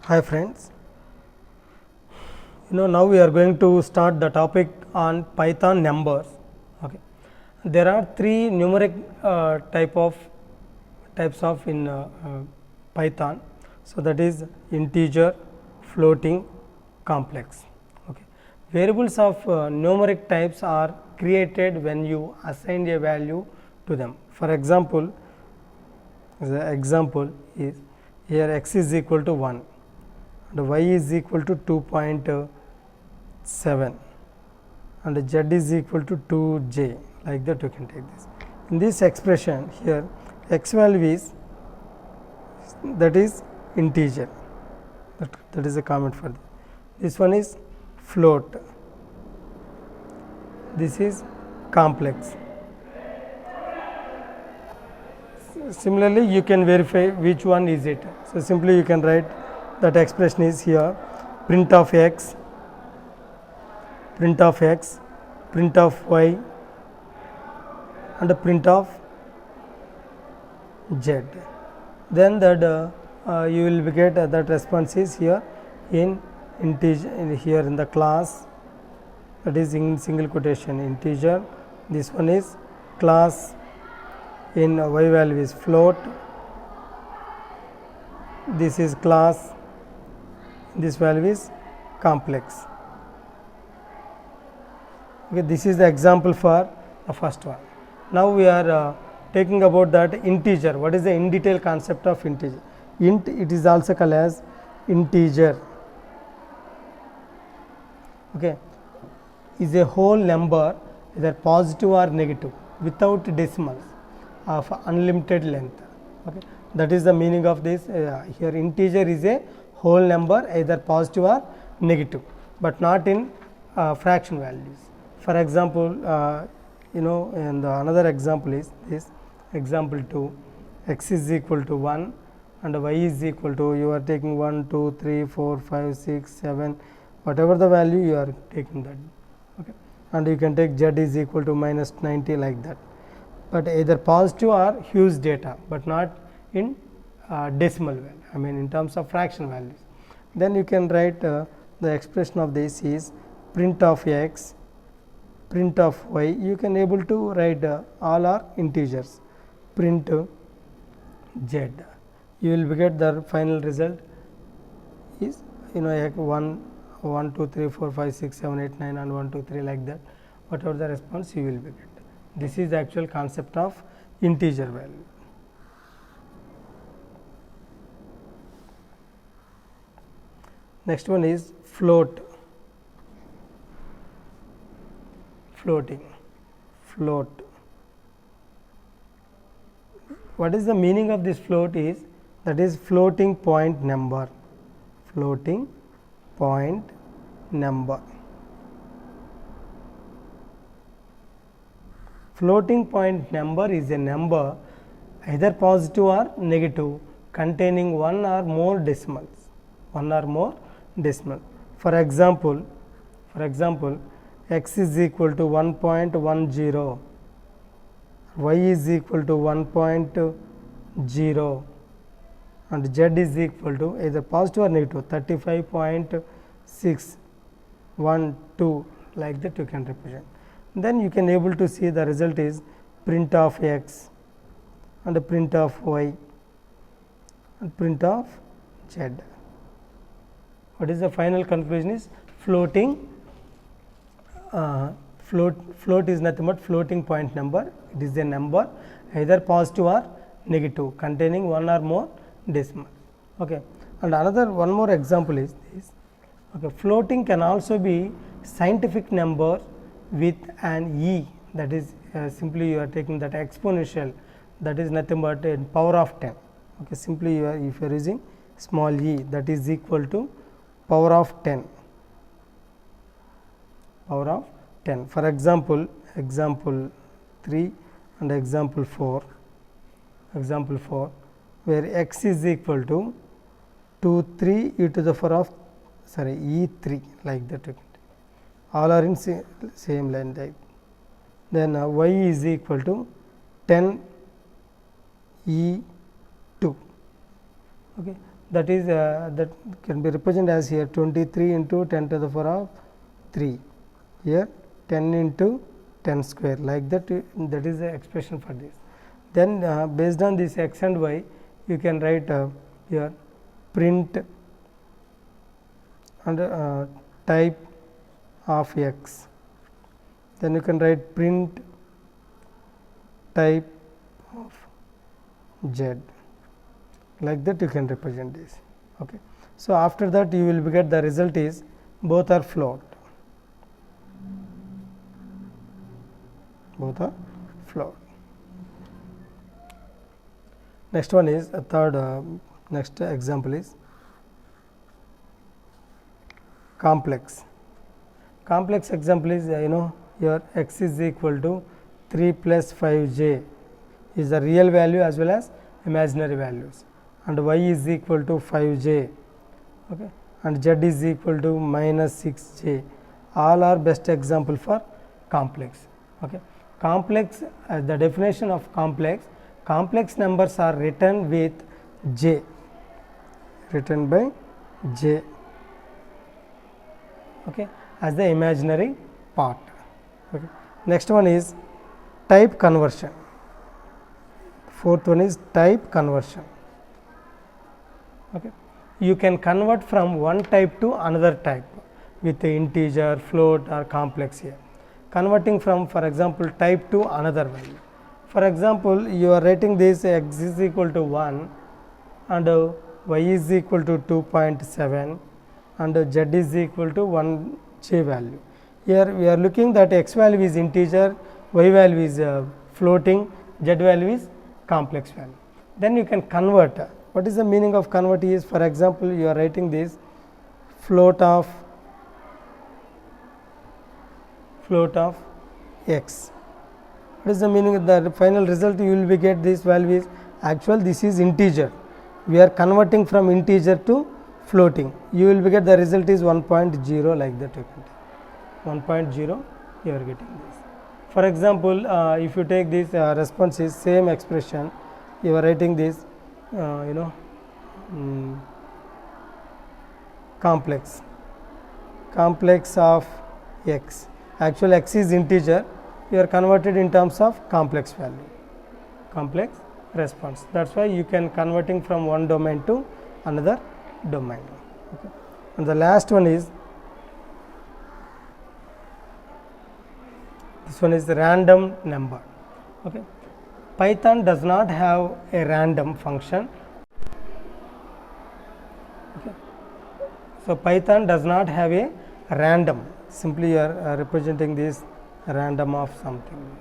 Hi friends, now we are going to start the topic on Python numbers. Okay. There are three numeric types of in Python. So that is integer, floating, complex. Okay. Variables of numeric types are created when you assign a value to them. For example, the example is here x is equal to 1 and y is equal to 2.7 and z is equal to 2j, like that you can take this. In this expression here x value is, that is integer, that is a comment for this. This one is float, this is complex. Similarly, you can verify which one is it. So simply you can write that expression is here print of x, print of x, print of y and print of z. Then that you will get that response is here in integer, here in the class, that is in single quotation integer. This one is class, in y value is float, this is class, this value is complex. Okay, this is the example for the first one. Now we are taking about that integer. What is the in detail concept of integer? Int, it is also called as integer. Okay, is a whole number either positive or negative without decimals of unlimited length. Okay, that is the meaning of this. Here integer is a whole number either positive or negative, but not in fraction values. For example, and another example is this example 2, x is equal to 1 and y is equal to, you are taking 1, 2, 3, 4, 5, 6, 7, whatever the value you are taking that. Okay, and you can take z is equal to minus 90, like that, but either positive or huge data, but not in decimal value, I mean in terms of fraction values. Then you can write the expression of this is print of x, print of y. You can able to write all are integers, print z. You will get the final result is 1, 2, 3, 4, 5, 6, 7, 8, 9 and 1, 2, 3, like that. Whatever the response you will be get. This is the actual concept of integer value. Next one is float, floating, float. What is the meaning of this float is, that is floating point number, floating point number. Floating point number is a number either positive or negative containing one or more decimals, one or more decimal. For example, x is equal to 1.10, y is equal to 1.0 and z is equal to either positive or negative 35.612, like that you can represent. Then you can able to see the result is print of x and print of y and print of z. What is the final conclusion is floating, float is nothing but floating point number. It is a number either positive or negative containing one or more decimals. Okay, and another one more example is this. Okay, floating can also be scientific number with an e, that is simply you are taking that exponential, that is nothing but in power of 10. Okay, simply you are, if you are using small e, that is equal to power of 10, power of 10. For example, example 3 and example 4, where x is equal to 2 3 e to the power of e3, like that. All are in same line type. Then y is equal to 10 e2. Okay. that is that can be represented as here 23 into 10 to the power of 3, here 10 into 10 square, like that. That is the expression for this. Then based on this x and y, you can write here print and type of x, then you can write print type of z, like that you can represent this. Okay. So, after that you will get the result is both are float, both are float. Next one is a third next example is complex. Complex example is your x is equal to 3 plus 5j is the real value as well as imaginary values, and y is equal to 5j, okay, and z is equal to minus 6j. All are best example for complex. Okay. Complex, the definition of complex numbers are written with j, written by j, okay, as the imaginary part. Okay. Next one is type conversion. Fourth one is type conversion. Okay. You can convert from one type to another type with the integer, float or complex here. Converting from, for example, type to another value. For example, you are writing this x is equal to 1 and y is equal to 2.7 and z is equal to 1j value. Here we are looking that x value is integer, y value is floating, z value is complex value. Then you can convert. What is the meaning of convert is, for example, you are writing this float of x. What is the meaning of the final result? You will be get this value is actual, this is integer. We are converting from integer to floating. You will be get the result is 1.0, like that you can take 1.0, you are getting this. For example, if you take this response is same expression, you are writing this complex of x. Actual x is integer, you are converted in terms of complex value, complex response. That is why you can converting from one domain to another domain. Okay. And the last one is, this one is the random number. Okay. Python does not have a random function. Okay. So, Python does not have a random, simply you are representing this random of something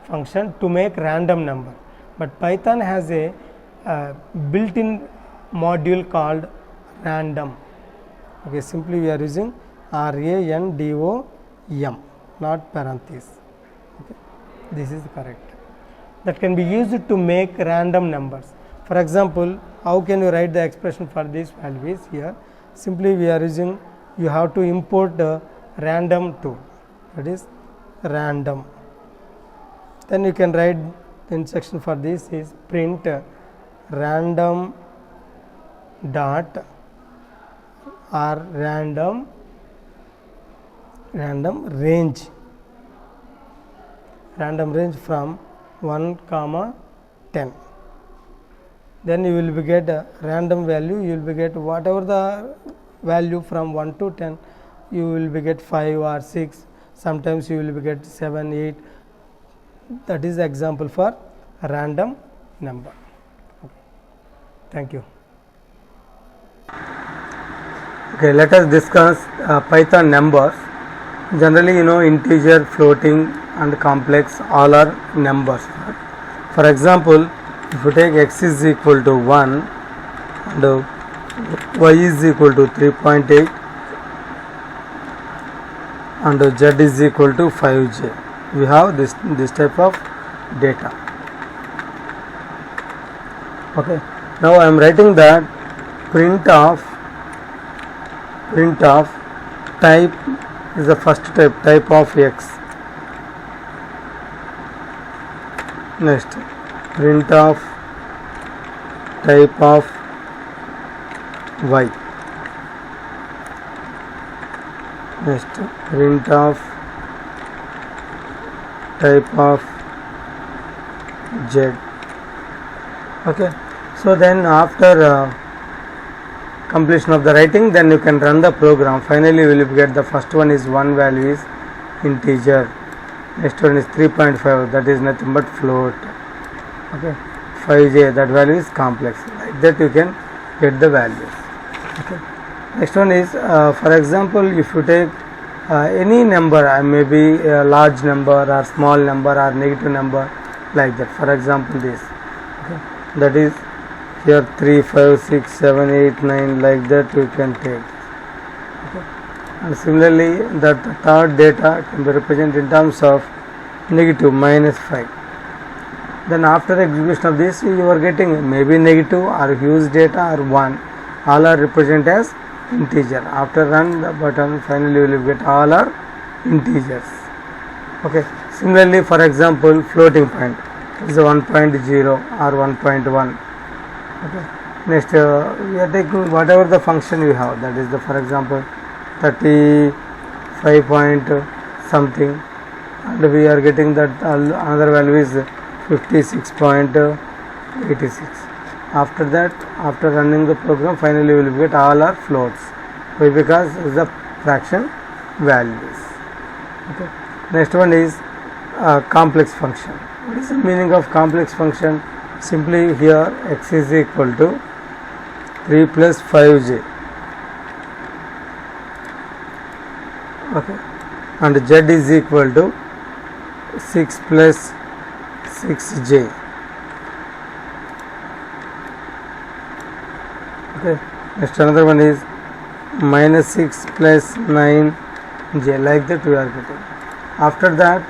function to make random number, but Python has a built-in module called random. Okay, simply we are using RANDOM, not parenthesis. Okay. This is correct. That can be used to make random numbers. For example, how can you write the expression for these values here? Simply we are using, you have to import the random tool, that is random. Then you can write the instruction for this is print random dot or random range from 1 comma 10. Then you will be get a random value, you will be get whatever the value from 1 to 10, you will be get 5 or 6, sometimes you will be get 7, 8. That is the example for a random number. Okay. Thank you. Okay, let us discuss Python numbers. Generally, integer, floating and complex, all are numbers. For example, if you take x is equal to 1 and y is equal to 3.8 and z is equal to 5j, we have this type of data. Okay. Now I am writing that print of type is the first type of x. Next, print of type of y. Next, print of type of z. Okay, so then after completion of the writing, then you can run the program. Finally you will get the first one is one value is integer, next one is 3.5, that is nothing but float. Okay, 5j, that value is complex. Like that you can get the values. Okay, next one is for example, if you take any number, maybe a large number or small number or negative number, like that. For example, this, okay, that is here 3, 5, 6, 7, 8, 9, like that you can take. Okay. And similarly, that third data can be represented in terms of negative -5. Then after execution of this, you are getting maybe negative or huge data or 1. All are represented as integer. After run the button, finally you will get all are integers. Okay. Similarly, for example, floating point is 1.0 or 1.1. Okay. Next, we are taking whatever the function you have. That is the, for example, 35 point something, and we are getting that another value is 56.86. After that, after running the program, finally we will get all our floats. Why? Because it is the fraction values. Okay. Next one is complex function. What is the meaning of complex function? Simply here x is equal to 3 plus 5j. Okay, and z is equal to 6 plus 6j. Okay, next another one is -6 plus 9j, like that we are getting. After that